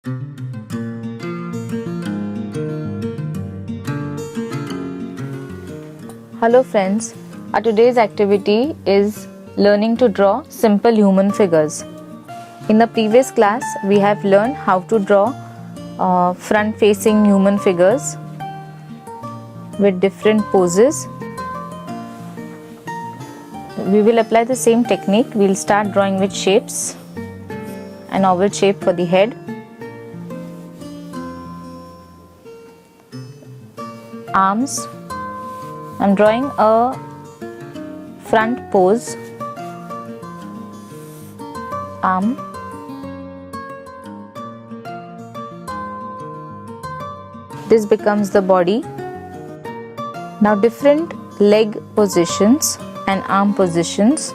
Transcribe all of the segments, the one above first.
Hello friends, our today's activity is learning to draw simple human figures. In the previous class, we have learned how to draw front-facing human figures with different poses. We will apply the same technique. We will start drawing with shapes. An oval shape for the head, arms. I'm drawing a front pose, arm, this becomes the body. Now different leg positions and arm positions.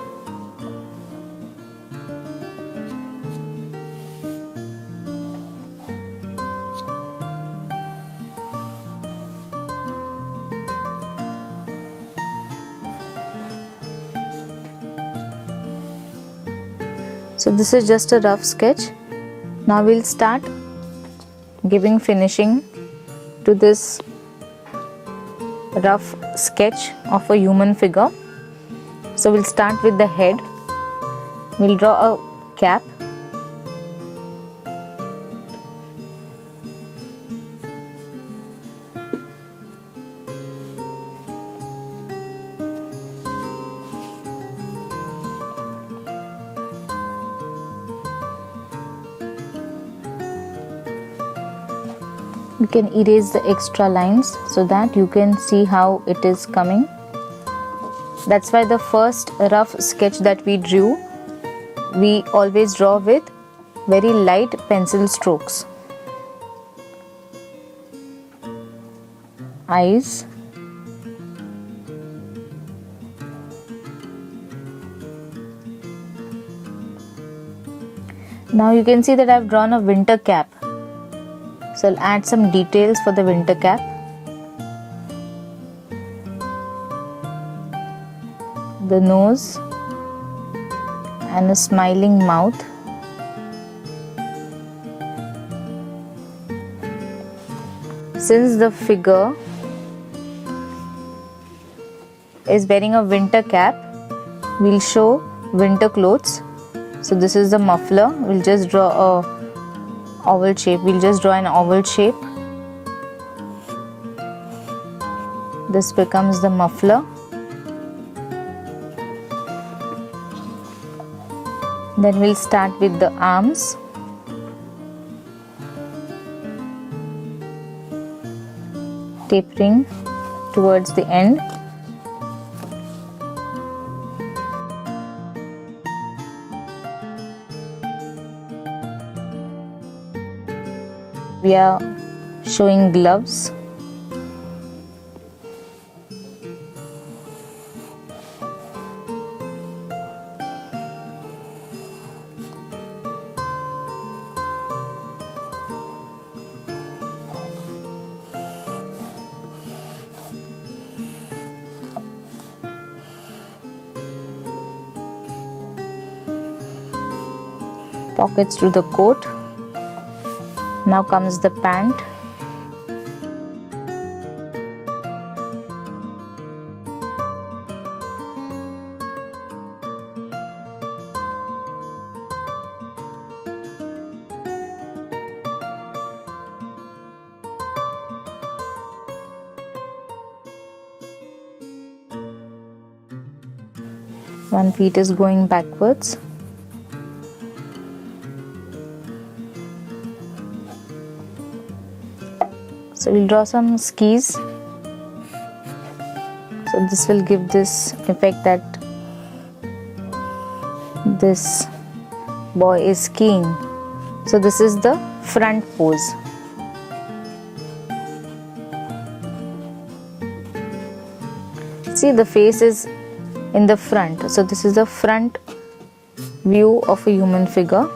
So this is just a rough sketch. Now we'll start giving finishing to this rough sketch of a human figure. So we'll start with the head. We'll draw a cap. You can erase the extra lines so that you can see how it is coming. That's why the first rough sketch that we drew, we always draw with very light pencil strokes. Eyes. Now you can see that I've drawn a winter cap. So I'll add some details for the winter cap. The nose and a smiling mouth. Since the figure is wearing a winter cap, we'll show winter clothes. So this is the muffler. We'll just draw a oval shape. We'll just draw an oval shape. This becomes the muffler. Then we'll start with the arms. Tapering towards the end. We are showing gloves. Pockets to the coat. Now comes the pant. One feet is going backwards. So we'll draw some skis. So this will give this effect that this boy is skiing. So this is the front pose. See, the face is in the front. So this is the front view of a human figure.